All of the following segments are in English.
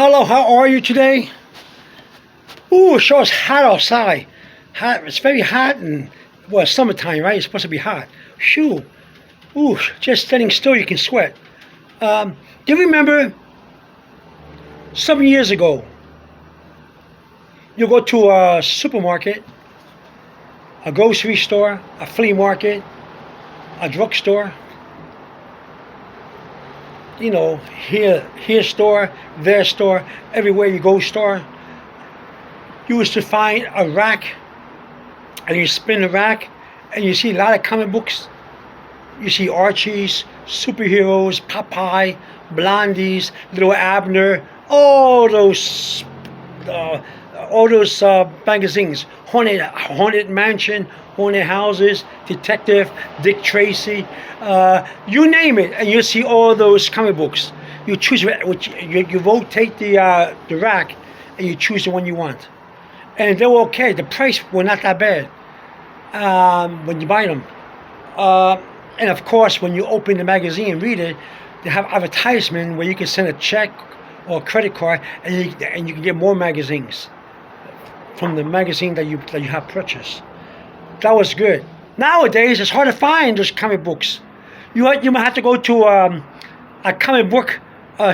Hello, how are you today? Ooh, it sure is hot outside. Hot, it's very hot and, well, it's summertime, right? It's supposed to be hot. Shoo. Ooh, just standing still, you can sweat. Do you remember some years ago, you go to a supermarket, a grocery store, a flea market, a drugstore, here store, there store, everywhere you go store. You used to find a rack, and you spin the rack, and you see a lot of comic books. You see Archie's, superheroes, Popeye, Blondies, Little Abner, all those magazines. Haunted Mansion, Haunted Houses, Detective, Dick Tracy, you name it, and you see all those comic books. You choose which you rotate the rack, and you choose the one you want. And they were okay. The price were not that bad when you buy them. And of course, when you open the magazine and read it, they have advertisement where you can send a check or a credit card, and you can get more magazines from the magazine that you have purchased. That was good. Nowadays, it's hard to find those comic books. You might have to go to a comic book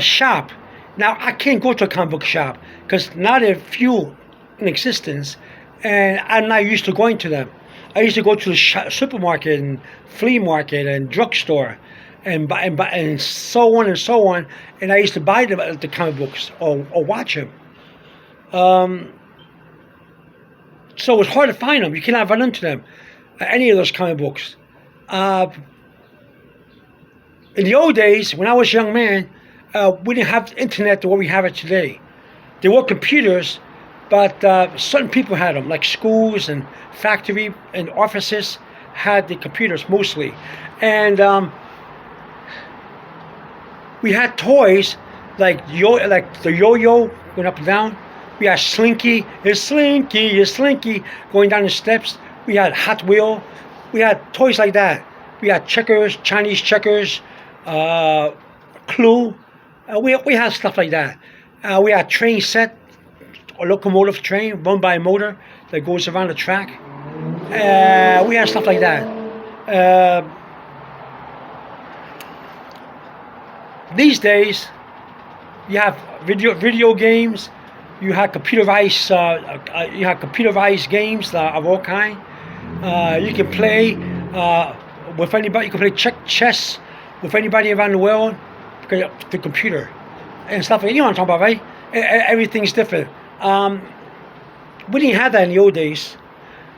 shop. Now, I can't go to a comic book shop because now there are few in existence, and I'm not used to going to them. I used to go to the supermarket and flea market and drugstore and so on and so on, and I used to buy the comic books or watch them. So it's hard to find them. You cannot run into them, any of those comic books. In the old days, when I was a young man, we didn't have the internet the way we have it today. There were computers, but certain people had them, like schools and factory and offices had the computers mostly. And we had toys like the yo-yo going up and down. We had Slinky, it's Slinky, it's Slinky going down the steps. We had Hot Wheel. We had toys like that. We had checkers, Chinese checkers, Clue. We had stuff like that. We had train set, a locomotive train run by a motor that goes around the track. We had stuff like that. These days, you have video games. You have computerized games of all kind. You can play with anybody. You can play chess with anybody around the world because of the computer and stuff. You know what I'm talking about, right? Everything's different. We didn't have that in the old days.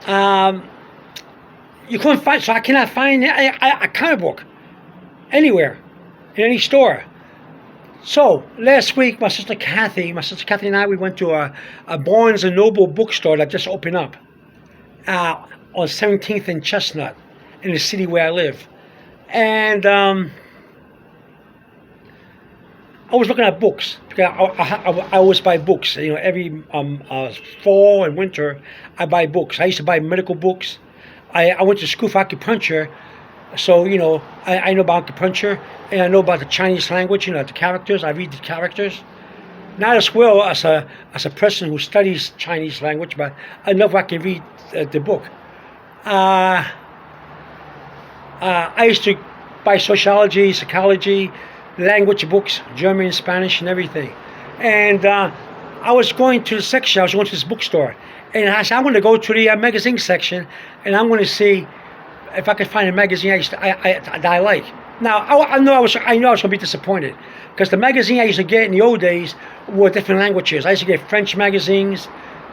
You couldn't find, so I cannot find a comic book anywhere in any store. So last week, my sister Kathy and I, we went to a Barnes and Noble bookstore that just opened up on 17th and Chestnut in the city where I live, and I was looking at books because I always buy books. Every fall and winter, I buy books. I used to buy medical books. I went to school for acupuncture, so I know about acupuncture, and I know about the Chinese language. The characters. I read the characters. Not as well as a person who studies Chinese language, but enough I can read the book. I used to buy sociology, psychology, language books, German, Spanish, and everything. And I was going to the section. I was going to this bookstore, and I said, I'm going to go to the magazine section, and I'm going to see if I could find a magazine that I like. Now I know I was going to be disappointed because the magazine I used to get in the old days were different languages. I used to get French magazines,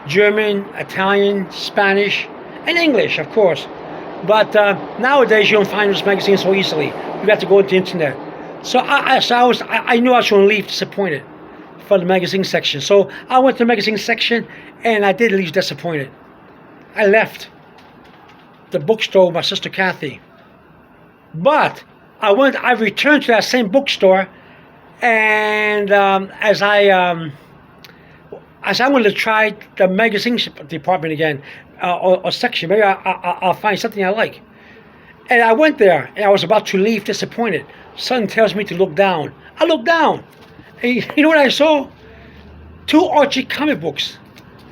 German, Italian, Spanish, and English, of course. But nowadays you don't find those magazines so easily. You have to go to the internet. So I knew I was going to leave disappointed for the magazine section. So I went to the magazine section, and I did leave disappointed. I left the bookstore with my sister Kathy. But I returned to that same bookstore, and as I wanted to try the magazine department again, or section. Maybe I'll find something I like. And I went there, and I was about to leave disappointed. Something tells me to look down. I looked down, and you know what I saw? 2 Archie comic books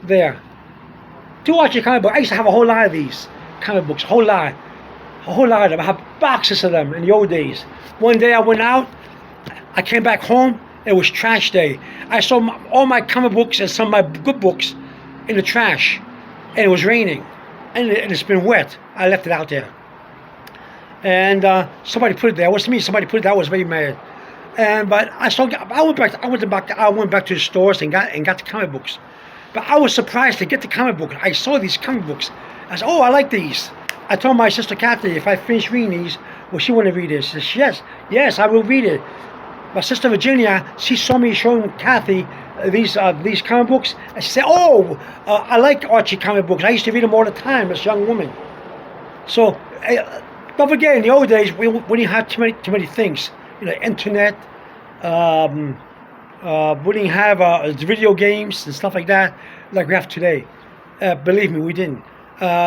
there. 2 Archie comic books. I used to have a whole lot of these comic books, a whole lot of them. I have boxes of them in the old days. One day I went out, I came back home, it was trash day. I saw all my comic books and some of my good books in the trash, and it was raining, and it's been wet. I left it out there, and somebody put it there. It wasn't me. Somebody put it there. I was very mad. But I went back to the stores and got the comic books. But I was surprised to get the comic book. I saw these comic books. I said, "Oh, I like these." I told my sister Kathy if I finish reading these, will she want to read it? She says, yes, I will read it. My sister Virginia, she saw me showing Kathy these comic books, and she said, "Oh, I like Archie comic books. I used to read them all the time as a young woman." So don't forget, in the old days, we didn't have too many things. Internet. We didn't have video games and stuff like that like we have today. Believe me, we didn't.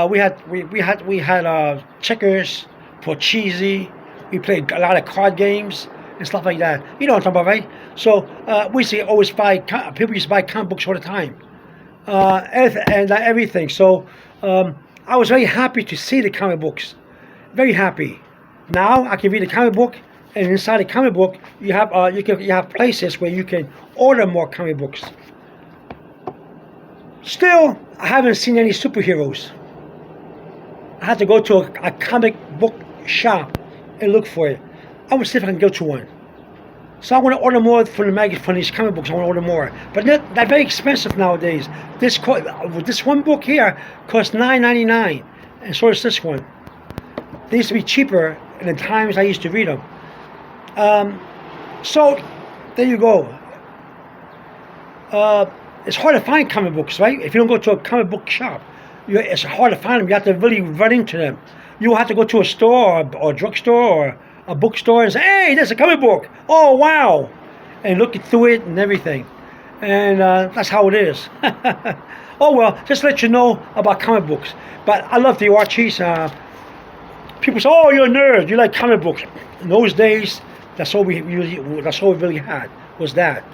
We had checkers, Porcheesi. We played a lot of card games and stuff like that. You know what I'm talking about, right? So we used to always people used to buy comic books all the time, and everything. So I was very happy to see the comic books, very happy. Now I can read a comic book, and inside the comic book you have places where you can order more comic books. Still, I haven't seen any superheroes. I had to go to a comic book shop and look for it. I will see if I can go to one. So I want to order more from these comic books. I want to order more, but they're very expensive nowadays. This one book here costs $9.99, and so does this one. They used to be cheaper in the times I used to read them. So there you go. It's hard to find comic books, right? If you don't go to a comic book shop, it's hard to find them. You have to really run into them. You have to go to a store or a drugstore or a bookstore and say, "Hey, there's a comic book. Oh, wow." And look through it and everything. And that's how it is. Oh, well, just to let you know about comic books. But I love the Archies. People say, "Oh, you're a nerd. You like comic books." In those days, that's all we really had, was that.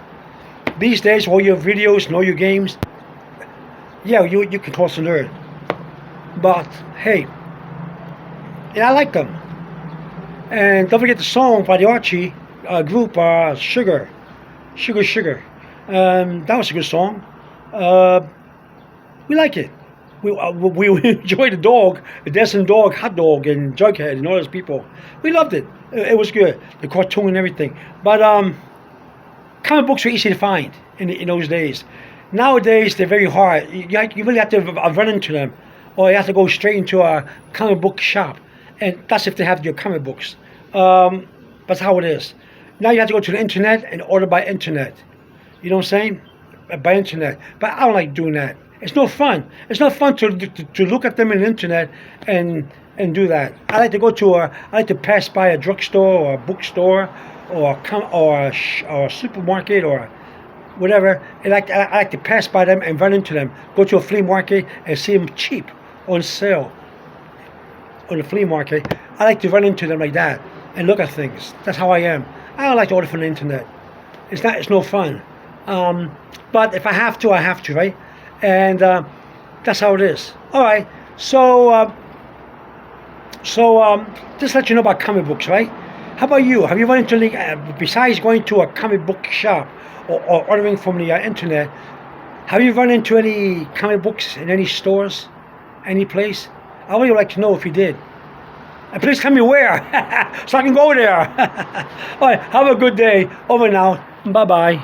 These days, all your videos and all your games, yeah, you can call us a nerd. But hey, and I like them. And don't forget the song by the Archie group, Sugar. That was a good song. We like it. We enjoyed the Dancing Dog, Hot Dog, and Jughead, and all those people. We loved it. It was good. The cartoon and everything. But comic books were easy to find in those days. Nowadays, they're very hard. You really have to run into them, or you have to go straight into a comic book shop, and that's if they have your comic books. That's how it is. Now you have to go to the internet and order by internet. You know what I'm saying? By internet. But I don't like doing that. It's no fun. It's not fun to look at them in the internet and do that. I like to pass by a drugstore or a bookstore or a supermarket or whatever. I like to pass by them and run into them. Go to a flea market and see them cheap on sale on the flea market. I like to run into them like that and look at things. That's how I am. I don't like to order from the internet. It's no fun. But if I have to, I have to, right? And that's how it is. All right. So just let you know about comic books, right? How about you? Have you run into besides going to a comic book shop or ordering from the internet? Have you run into any comic books in any stores, any place? I would like to know if you did. And please tell me where, so I can go there. All right. Have a good day. Over now. Bye bye.